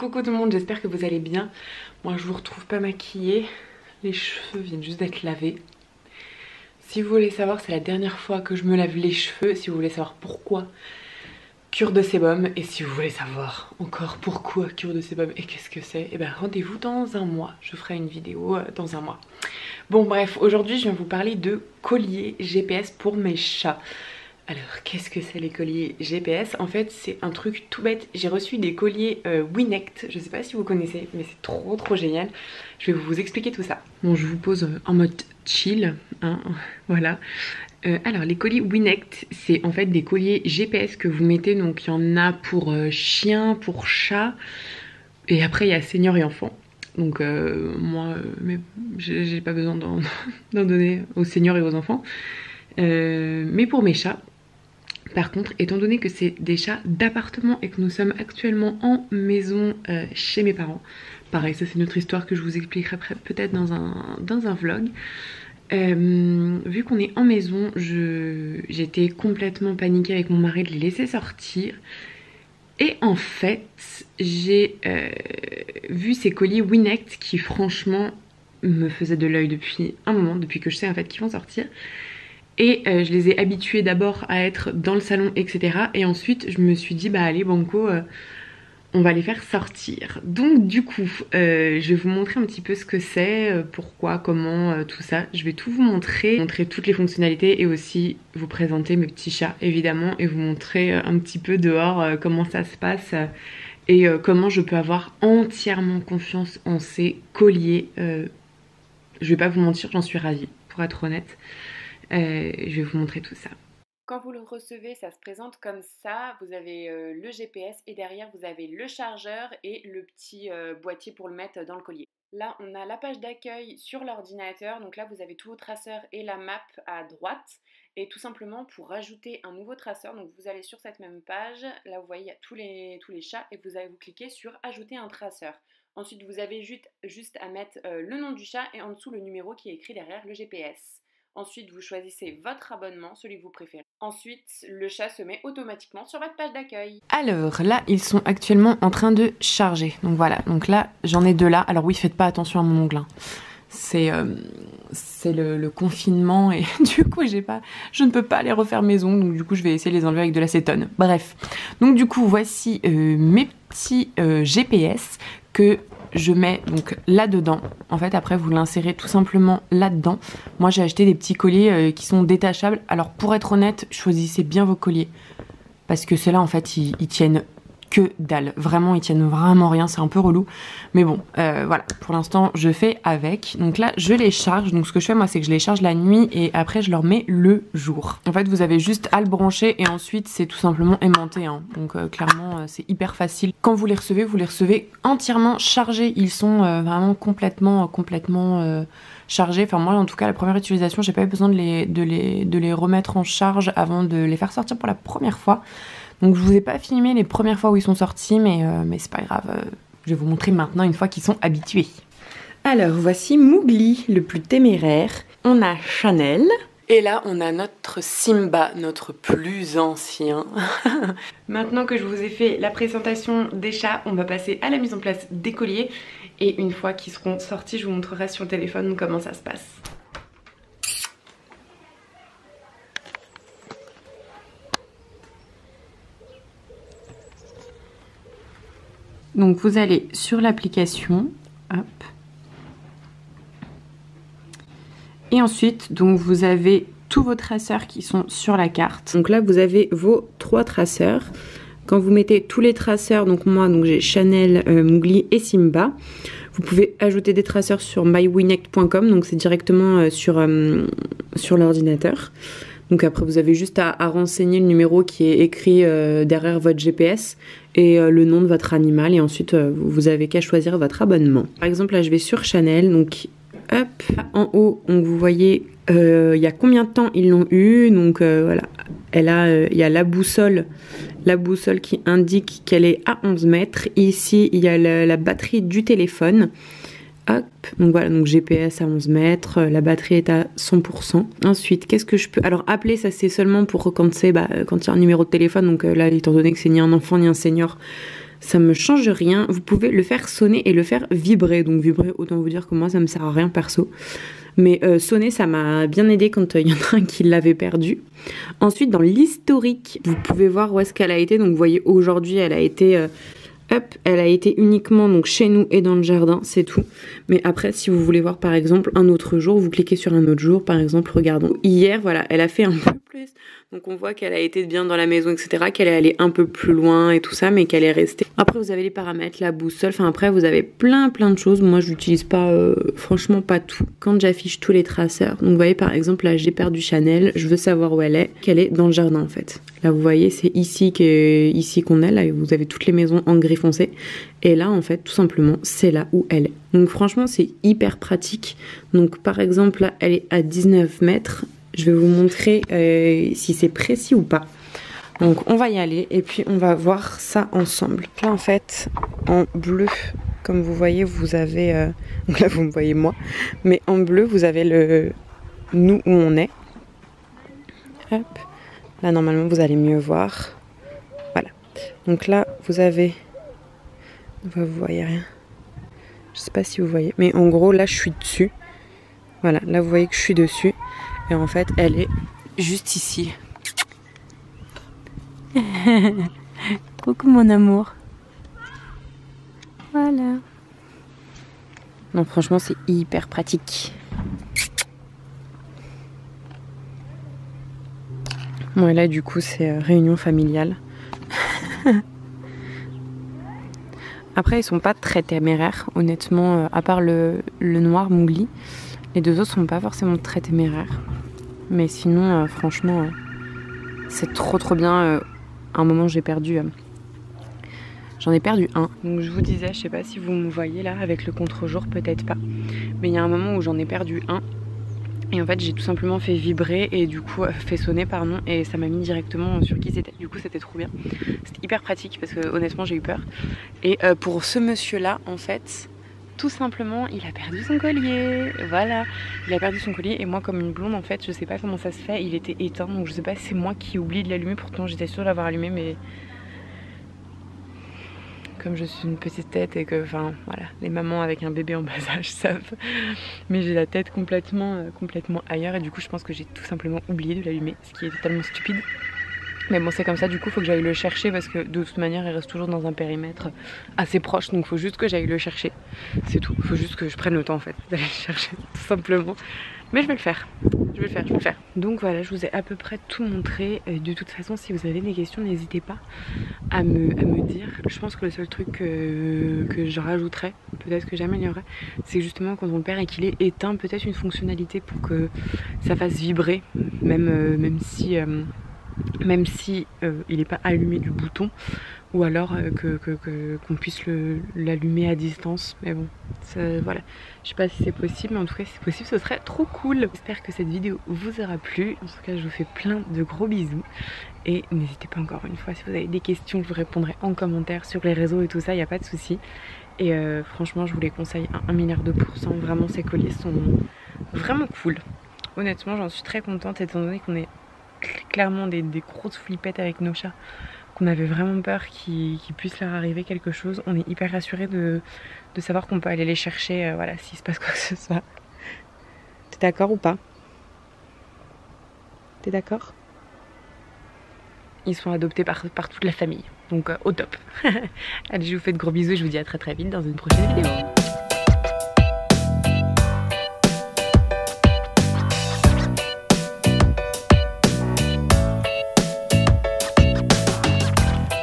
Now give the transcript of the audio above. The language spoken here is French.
Coucou tout le monde, j'espère que vous allez bien. Moi je vous retrouve pas maquillée, les cheveux viennent juste d'être lavés. Si vous voulez savoir, c'est la dernière fois que je me lave les cheveux. Si vous voulez savoir pourquoi, cure de sébum. Et si vous voulez savoir encore pourquoi cure de sébum et qu'est-ce que c'est, et ben rendez-vous dans un mois. Je ferai une vidéo dans un mois. Bon bref, aujourd'hui je viens vous parler de collier GPS pour mes chats. Alors qu'est-ce que c'est les colliers GPS? En fait c'est un truc tout bête. J'ai reçu des colliers Winect, je sais pas si vous connaissez mais c'est trop génial. Je vais vous expliquer tout ça. Bon, je vous pose en mode chill, hein, voilà. Alors les colliers Winect, c'est en fait des colliers GPS que vous mettez. Donc il y en a pour chien, pour chat, et après il y a senior et enfant. Donc moi j'ai pas besoin d'en donner aux seniors et aux enfants, mais pour mes chats. Par contre, étant donné que c'est des chats d'appartement et que nous sommes actuellement en maison chez mes parents, pareil, ça c'est une autre histoire que je vous expliquerai peut-être dans un vlog. Vu qu'on est en maison, j'étais complètement paniquée avec mon mari de les laisser sortir. Et en fait, j'ai vu ces colliers Winect qui franchement me faisaient de l'œil depuis un moment, depuis que je sais en fait qu'ils vont sortir. Et je les ai habitués d'abord à être dans le salon, etc. Et ensuite je me suis dit bah allez banco, on va les faire sortir. Donc du coup je vais vous montrer un petit peu ce que c'est, pourquoi, comment, tout ça. Je vais tout vous montrer toutes les fonctionnalités et aussi vous présenter mes petits chats évidemment. Et vous montrer un petit peu dehors comment ça se passe et comment je peux avoir entièrement confiance en ces colliers. Je vais pas vous mentir, j'en suis ravie pour être honnête. Je vais vous montrer tout ça. Quand vous le recevez, ça se présente comme ça. Vous avez le GPS et derrière vous avez le chargeur et le petit boîtier pour le mettre dans le collier. Là on a la page d'accueil sur l'ordinateur. Donc là vous avez tous vos traceurs et la map à droite. Et tout simplement pour rajouter un nouveau traceur, donc vous allez sur cette même page. Là vous voyez il y a tous les chats et vous allez vous cliquer sur ajouter un traceur. Ensuite vous avez juste à mettre le nom du chat et en dessous le numéro qui est écrit derrière le GPS. Ensuite, vous choisissez votre abonnement, celui que vous préférez. Ensuite, le chat se met automatiquement sur votre page d'accueil. Alors là, ils sont actuellement en train de charger. Donc voilà, donc là, j'en ai deux là. Alors oui, faites pas attention à mon ongle. Hein. C'est le confinement et du coup, je ne peux pas les refaire mes ongles. Donc du coup, je vais essayer de les enlever avec de l'acétone. Bref, donc du coup, voici mes petits GPS que je mets donc là-dedans. En fait, après, vous l'insérez tout simplement là-dedans. Moi, j'ai acheté des petits colliers qui sont détachables. Alors, pour être honnête, choisissez bien vos colliers. Parce que ceux-là, en fait, ils tiennent que dalle. Vraiment, ils tiennent vraiment rien. C'est un peu relou. Mais bon, voilà. Pour l'instant, je fais avec. Donc là, je les charge. Donc, ce que je fais, moi, c'est que je les charge la nuit et après, je leur mets le jour. En fait, vous avez juste à le brancher et ensuite, c'est tout simplement aimanté. Hein. Donc, clairement, c'est hyper facile. Quand vous les recevez entièrement chargés. Ils sont vraiment complètement chargés. Enfin, moi, en tout cas, la première utilisation, j'ai pas eu besoin de les remettre en charge avant de les faire sortir pour la première fois. Donc je vous ai pas filmé les premières fois où ils sont sortis, mais c'est pas grave. Je vais vous montrer maintenant une fois qu'ils sont habitués. Alors voici Mowgli, le plus téméraire. On a Chanel. Et là on a notre Simba, notre plus ancien. Maintenant que je vous ai fait la présentation des chats, on va passer à la mise en place des colliers. Et une fois qu'ils seront sortis, je vous montrerai sur le téléphone comment ça se passe. Donc vous allez sur l'application, hop, et ensuite donc vous avez tous vos traceurs qui sont sur la carte. Donc là vous avez vos 3 traceurs. Quand vous mettez tous les traceurs, donc moi donc j'ai Chanel, Mowgli et Simba. Vous pouvez ajouter des traceurs sur mywinect.com, donc c'est directement sur l'ordinateur. Donc après vous avez juste à renseigner le numéro qui est écrit derrière votre GPS et le nom de votre animal et ensuite vous avez qu'à choisir votre abonnement. Par exemple là je vais sur Chanel, donc hop, en haut donc, vous voyez il y a combien de temps ils l'ont eu, donc voilà, il y a la boussole qui indique qu'elle est à 11 mètres. Ici il y a la batterie du téléphone. Hop, donc voilà, donc GPS à 11 mètres, la batterie est à 100%. Ensuite, qu'est-ce que je peux... Alors, appeler, ça c'est seulement pour quand c'est, quand il y a un numéro de téléphone, donc là, étant donné que c'est ni un enfant ni un senior, ça me change rien. Vous pouvez le faire sonner et le faire vibrer. Donc vibrer, autant vous dire que moi ça me sert à rien perso. Mais sonner, ça m'a bien aidé quand il y en a un qui l'avait perdu. Ensuite, dans l'historique, vous pouvez voir où est-ce qu'elle a été. Donc vous voyez, aujourd'hui, elle a été... elle a été uniquement donc chez nous et dans le jardin, c'est tout. Mais après, si vous voulez voir par exemple un autre jour, vous cliquez sur un autre jour. Par exemple, regardons. Hier, voilà, elle a fait un peu plus. Donc on voit qu'elle a été bien dans la maison, etc. Qu'elle est allée un peu plus loin et tout ça, mais qu'elle est restée. Après, vous avez les paramètres, la boussole. Enfin, après, vous avez plein de choses. Moi, je n'utilise pas, franchement, pas tout. Quand j'affiche tous les traceurs. Donc vous voyez, par exemple, là, j'ai perdu Chanel. Je veux savoir où elle est. Qu'elle est dans le jardin, en fait. Là, vous voyez, c'est ici qu'on est. Là, vous avez toutes les maisons en gris foncé. Et là, en fait, tout simplement, c'est là où elle est. Donc franchement, c'est hyper pratique. Donc par exemple, là, elle est à 19 mètres. Je vais vous montrer si c'est précis ou pas. Donc on va y aller et puis on va voir ça ensemble. Là, en fait, en bleu, comme vous voyez, vous avez... donc là, vous me voyez moi. Mais en bleu, vous avez le nous où on est. Hop. Là, normalement, vous allez mieux voir. Voilà. Donc là, vous avez... Vous voyez rien. Je sais pas si vous voyez. Mais en gros, là, je suis dessus. Voilà. Là, vous voyez que je suis dessus. Et en fait, elle est juste ici. Coucou, mon amour. Voilà. Non, franchement, c'est hyper pratique. Bon, et là, du coup, c'est réunion familiale. Après, ils sont pas très téméraires, honnêtement, à part le noir Mougli. Les deux autres sont pas forcément très téméraires. Mais sinon, franchement, c'est trop bien. À un moment, j'ai perdu... J'en ai perdu un. Donc je vous disais, je sais pas si vous me voyez là, avec le contre-jour, peut-être pas. Mais il y a un moment où j'en ai perdu un. Et en fait, j'ai tout simplement fait vibrer et du coup, fait sonner, pardon. Et ça m'a mis directement sur qui c'était. Du coup, c'était trop bien. C'était hyper pratique parce que honnêtement, j'ai eu peur. Et pour ce monsieur-là, en fait... Tout simplement, il a perdu son collier. Voilà, il a perdu son collier. Et moi, comme une blonde, en fait, je sais pas comment ça se fait. Il était éteint, donc je sais pas si c'est moi qui oublie de l'allumer. Pourtant, j'étais sûre de l'avoir allumé, mais comme je suis une petite tête et que, enfin, voilà, les mamans avec un bébé en bas âge savent. Mais j'ai la tête complètement ailleurs. Et du coup, je pense que j'ai tout simplement oublié de l'allumer, ce qui est totalement stupide. Mais bon, c'est comme ça, du coup, il faut que j'aille le chercher parce que de toute manière, il reste toujours dans un périmètre assez proche. Donc, il faut juste que j'aille le chercher. C'est tout. Il faut juste que je prenne le temps, en fait, d'aller le chercher, tout simplement. Mais je vais le faire. Je vais le faire. Donc, voilà, je vous ai à peu près tout montré. De toute façon, si vous avez des questions, n'hésitez pas à me dire. Je pense que le seul truc que je rajouterais, peut-être que j'améliorerais, c'est justement quand on le perd et qu'il est éteint, peut-être une fonctionnalité pour que ça fasse vibrer, même si il n'est pas allumé du bouton, ou alors qu'on puisse l'allumer à distance. Mais bon, voilà, je sais pas si c'est possible, mais en tout cas si c'est possible, ce serait trop cool. J'espère que cette vidéo vous aura plu. En tout cas, je vous fais plein de gros bisous et n'hésitez pas, encore une fois, si vous avez des questions, je vous répondrai en commentaire sur les réseaux et tout ça, il n'y a pas de souci. Et franchement, je vous les conseille à 1 milliard de %. Vraiment, ces colliers sont vraiment cool. Honnêtement, j'en suis très contente étant donné qu'on est clairement des grosses flippettes avec nos chats, qu'on avait vraiment peur qu'il puisse leur arriver quelque chose. On est hyper rassurés de savoir qu'on peut aller les chercher, voilà, s'il se passe quoi que ce soit. T'es d'accord ou pas? T'es d'accord? Ils sont adoptés par toute la famille, donc au top. Allez, je vous fais de gros bisous et je vous dis à très vite dans une prochaine vidéo.